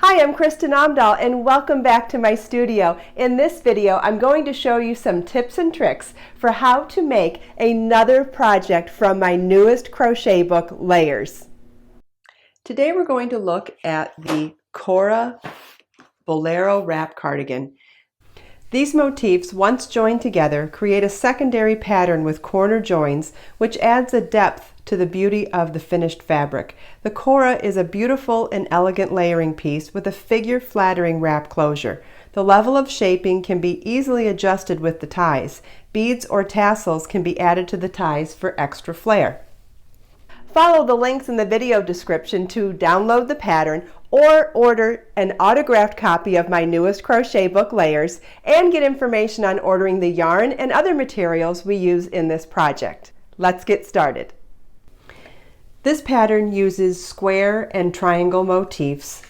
Hi, I'm Kristin Omdahl and welcome back to my studio. In this video, I'm going to show you some tips and tricks for how to make another project from my newest crochet book, Layers. Today we're going to look at the Cora Bolero Wrap Cardigan. These motifs, once joined together, create a secondary pattern with corner joins, which adds a depth to the beauty of the finished fabric. The Cora is a beautiful and elegant layering piece with a figure-flattering wrap closure. The level of shaping can be easily adjusted with the ties. Beads or tassels can be added to the ties for extra flair. Follow the links in the video description to download the pattern or order an autographed copy of my newest crochet book, Layers, and get information on ordering the yarn and other materials we use in this project. Let's get started. This pattern uses square and triangle motifs.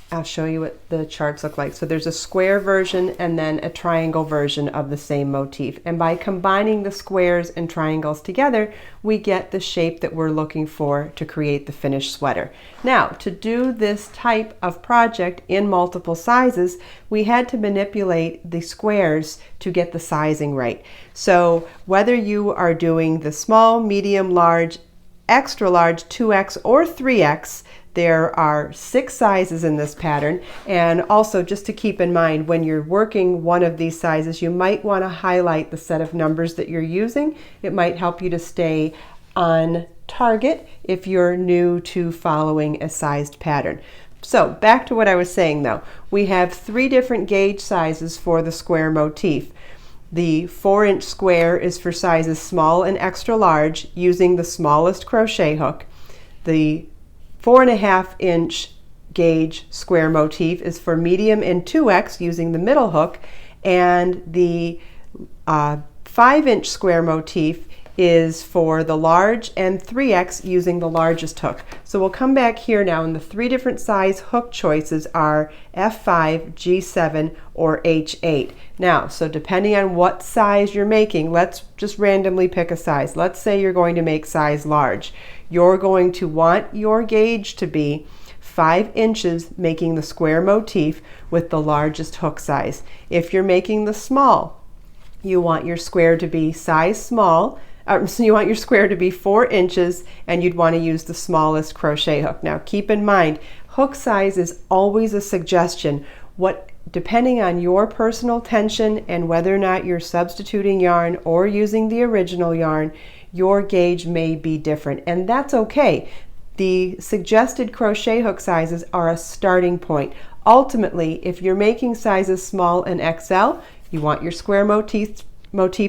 I'll show you what the charts look like. So there's a square version and then a triangle version of the same motif. And by combining the squares and triangles together, we get the shape that we're looking for to create the finished sweater. Now, to do this type of project in multiple sizes, we had to manipulate the squares to get the sizing right. So whether you are doing the small, medium, large, extra large, 2X or 3X, there are 6 sizes in this pattern, and also just to keep in mind when you're working one of these sizes, you might want to highlight the set of numbers that you're using. It might help you to stay on target if you're new to following a sized pattern. So back to what I was saying though. We have 3 different gauge sizes for the square motif. The 4-inch square is for sizes small and extra large using the smallest crochet hook. The 4.5-inch gauge square motif is for medium and 2X using the middle hook, and the 5-inch square motif is for the large and 3X using the largest hook. So we'll come back here now, and the 3 different size hook choices are F5, G7, or H8. Now, so depending on what size you're making, let's just randomly pick a size. Let's say you're going to make size large. You're going to want your gauge to be 5 inches, making the square motif with the largest hook size. If you're making the small, you want your square to be size small. So you want your square to be 4 inches, and you'd want to use the smallest crochet hook. Now keep in mind, hook size is always a suggestion. Depending on your personal tension and whether or not you're substituting yarn or using the original yarn, your gauge may be different, and that's okay. The suggested crochet hook sizes are a starting point. Ultimately, if you're making sizes small and XL, you want your square motif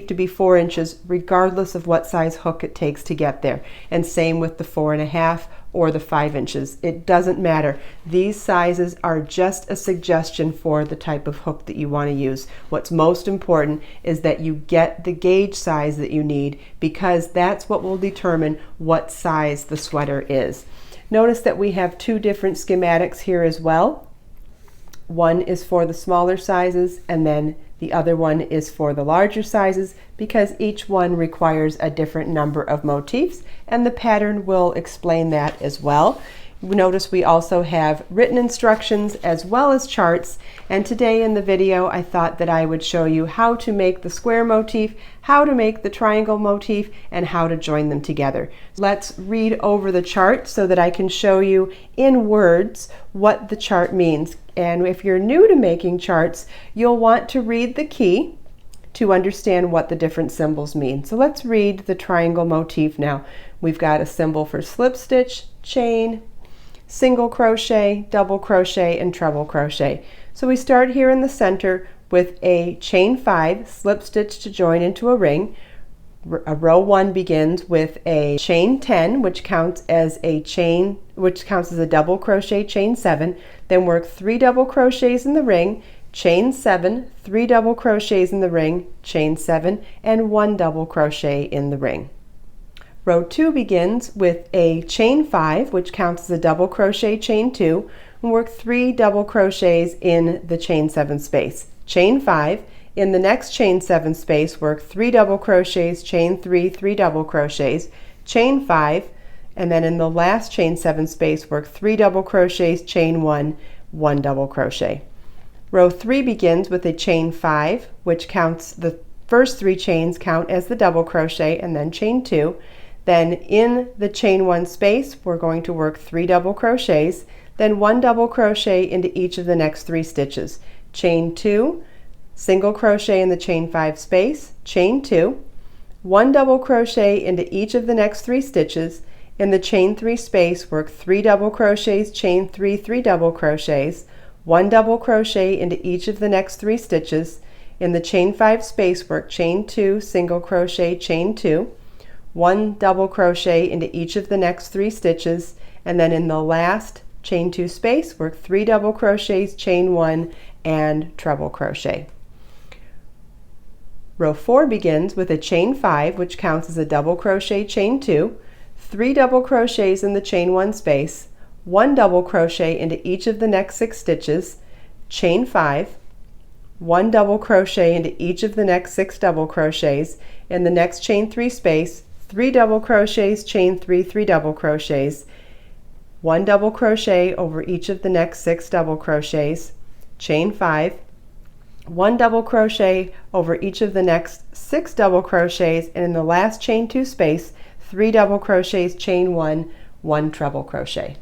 to be 4 inches regardless of what size hook it takes to get there. And same with the 4.5 or the 5 inches. It doesn't matter. These sizes are just a suggestion for the type of hook that you want to use. What's most important is that you get the gauge size that you need, because that's what will determine what size the sweater is. Notice that we have 2 different schematics here as well. One is for the smaller sizes, and then the other one is for the larger sizes, because each one requires a different number of motifs, and the pattern will explain that as well. Notice we also have written instructions as well as charts, and today in the video I thought that I would show you how to make the square motif, how to make the triangle motif, and how to join them together. Let's read over the chart so that I can show you in words what the chart means. And if you're new to making charts, you'll want to read the key to understand what the different symbols mean. So let's read the triangle motif now. We've got a symbol for slip stitch, chain, single crochet, double crochet, and treble crochet. So we start here in the center with a chain 5, slip stitch to join into a ring. Row 1 begins with a chain 10, which counts as a double crochet chain 7. Then work 3 double crochets in the ring, chain 7, 3 double crochets in the ring, chain 7, and 1 double crochet in the ring. Row 2 begins with a chain 5, which counts as a double crochet chain 2, and work 3 double crochets in the chain 7 space. Chain 5, in the next chain 7 space, work 3 double crochets, chain 3, 3 double crochets, chain 5, and then in the last chain 7 space work 3 double crochets, chain 1, 1 double crochet. Row 3 begins with a chain 5, which counts the first 3 chains count as the double crochet, and then chain 2. Then in the chain 1 space we're going to work 3 double crochets, then 1 double crochet into each of the next 3 stitches. Chain 2, single crochet in the chain 5 space, chain 2, 1 double crochet into each of the next 3 stitches. In the chain 3 space work 3 double crochets, chain 3, 3 double crochets, 1 double crochet into each of the next 3 stitches. In the chain 5 space work chain 2, single crochet, chain 2, 1 double crochet into each of the next 3 stitches, and then in the last chain 2 space work 3 double crochets, chain 1, and treble crochet. Row 4 begins with a chain 5, which counts as a double crochet, chain 2, 3 double crochets in the chain 1 space, 1 double crochet into each of the next 6 stitches, chain 5, 1 double crochet into each of the next 6 double crochets. In the next chain 3 space, 3 double crochets, chain 3, 3 double crochets, 1 double crochet over each of the next 6 double crochets, chain 5, 1 double crochet over each of the next 6 double crochets, and in the last chain 2 space 3 double crochets, chain 1, 1 treble crochet.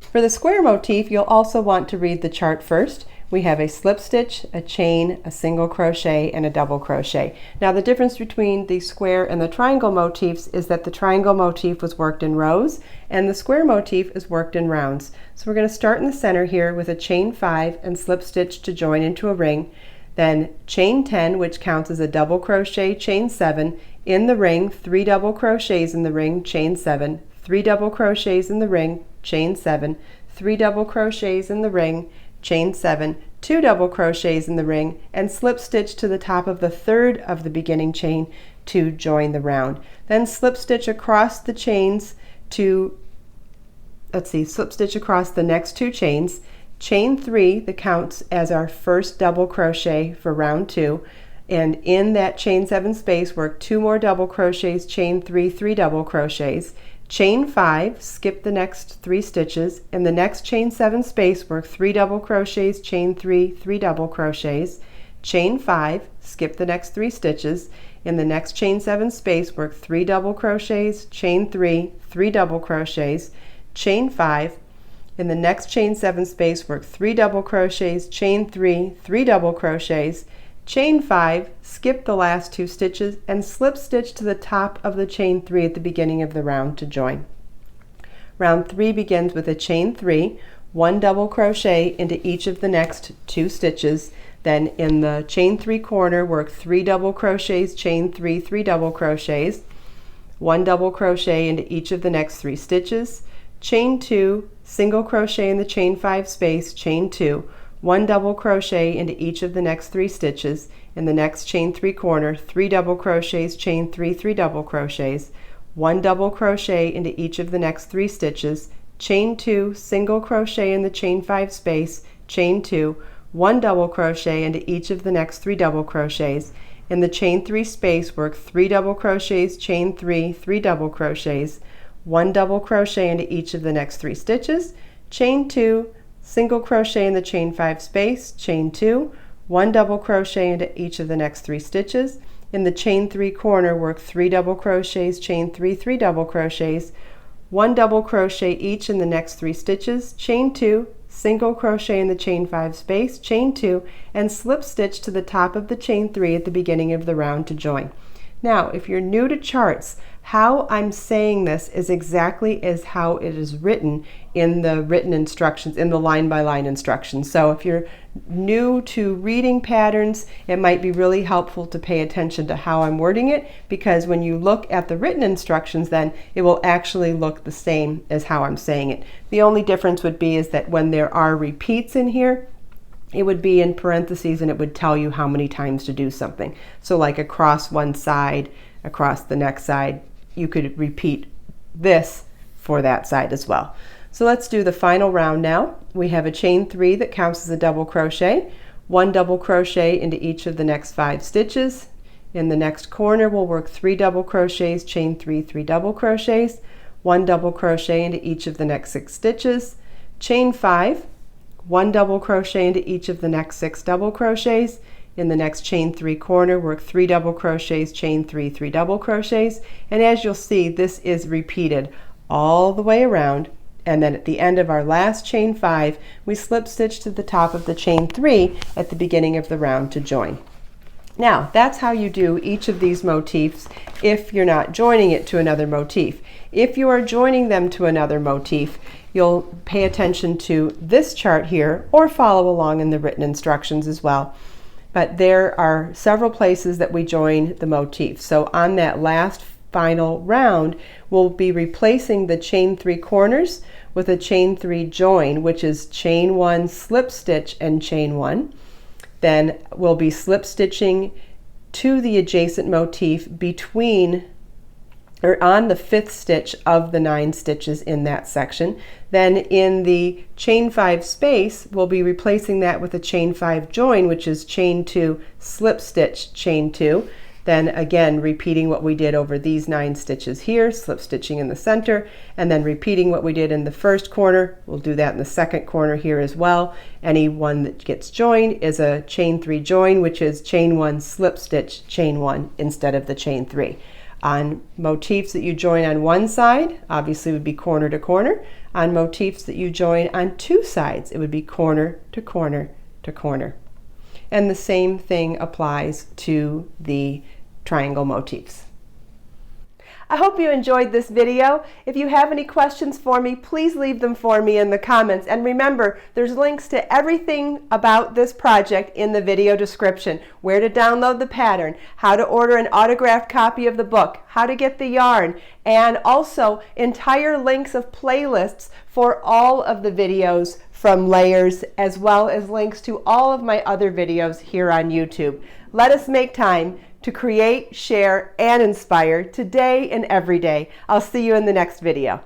For the square motif, you'll also want to read the chart first. We have a slip stitch, a chain, a single crochet, and a double crochet. Now the difference between the square and the triangle motifs is that the triangle motif was worked in rows and the square motif is worked in rounds. So we're going to start in the center here with a chain 5 and slip stitch to join into a ring, then chain 10, which counts as a double crochet, chain 7, in the ring, 3 double crochets in the ring, chain 7, 3 double crochets in the ring, chain 7, 3 double crochets in the ring, chain 7, 2 double crochets in the ring, and slip stitch to the top of the third of the beginning chain to join the round. Then slip stitch across the chains to, slip stitch across the next 2 chains, chain 3 that counts as our first double crochet for round 2, and in that chain 7 space work 2 more double crochets, chain 3, 3 double crochets, chain 5, skip the next 3 stitches. In the next chain 7 space work 3 double crochets, chain 3, 3 double crochets, chain 5, skip the next 3 stitches. In the next chain 7 space work 3 double crochets, chain 3, 3 double crochets, chain 5. In the next chain 7 space work 3 double crochets, chain 3, 3 double crochets, chain 5, skip the last 2 stitches, and slip stitch to the top of the chain 3 at the beginning of the round to join. Round 3 begins with a chain 3, 1 double crochet into each of the next 2 stitches. Then in the chain 3 corner work 3 double crochets, chain 3, 3 double crochets, 1 double crochet into each of the next 3 stitches, chain 2, single crochet in the chain 5 space, chain 2, 1 double crochet into each of the next 3 stitches. In the next chain 3 corner, 3 double crochets, chain 3, 3 double crochets, 1 double crochet into each of the next 3 stitches, chain 2, single crochet in the chain 5 space, chain 2, 1 double crochet into each of the next 3 double crochets. In the chain 3 space work 3 double crochets, chain 3, 3 double crochets, 1 double crochet into each of the next 3 stitches, chain 2, single crochet in the chain 5 space, chain 2, 1 double crochet into each of the next 3 stitches. In the chain 3 corner work 3 double crochets, chain 3, 3 double crochets, 1 double crochet each in the next 3 stitches, chain 2, single crochet in the chain 5 space, chain 2, and slip stitch to the top of the chain 3 at the beginning of the round to join. Now, if you're new to charts, how I'm saying this is exactly as how it is written in the written instructions, in the line-by-line instructions. So if you're new to reading patterns, it might be really helpful to pay attention to how I'm wording it, because when you look at the written instructions, then it will actually look the same as how I'm saying it. The only difference would be is that when there are repeats in here, it would be in parentheses and it would tell you how many times to do something. So like across one side, across the next side, you could repeat this for that side as well. So let's do the final round now. We have a chain 3 that counts as a double crochet, 1 double crochet into each of the next 5 stitches. In the next corner we'll work 3 double crochets, chain 3, 3 double crochets, 1 double crochet into each of the next 6 stitches, chain 5, 1 double crochet into each of the next 6 double crochets. In the next chain 3 corner, work 3 double crochets, chain 3, 3 double crochets, and as you'll see, this is repeated all the way around. And then at the end of our last chain 5, we slip stitch to the top of the chain 3 at the beginning of the round to join. Now, that's how you do each of these motifs if you're not joining it to another motif. If you are joining them to another motif, you'll pay attention to this chart here or follow along in the written instructions as well. But there are several places that we join the motifs. So on that last final round, we'll be replacing the chain 3 corners with a chain 3 join, which is chain 1, slip stitch, and chain 1. Then we'll be slip stitching to the adjacent motif between or on the 5th stitch of the 9 stitches in that section. Then in the chain 5 space, we'll be replacing that with a chain 5 join, which is chain 2, slip stitch, chain 2. Then again, repeating what we did over these 9 stitches here, slip stitching in the center, and then repeating what we did in the first corner. We'll do that in the second corner here as well. Any one that gets joined is a chain 3 join, which is chain 1, slip stitch, chain 1 instead of the chain 3. On motifs that you join on one side, obviously would be corner to corner. On motifs that you join on 2 sides, it would be corner to corner to corner. And the same thing applies to the triangle motifs. I hope you enjoyed this video. If you have any questions for me, please leave them for me in the comments. And remember, there's links to everything about this project in the video description. Where to download the pattern, how to order an autographed copy of the book, how to get the yarn, and also entire links of playlists for all of the videos from Layers, as well as links to all of my other videos here on YouTube. Let us make time to create, share, and inspire today and every day. I'll see you in the next video.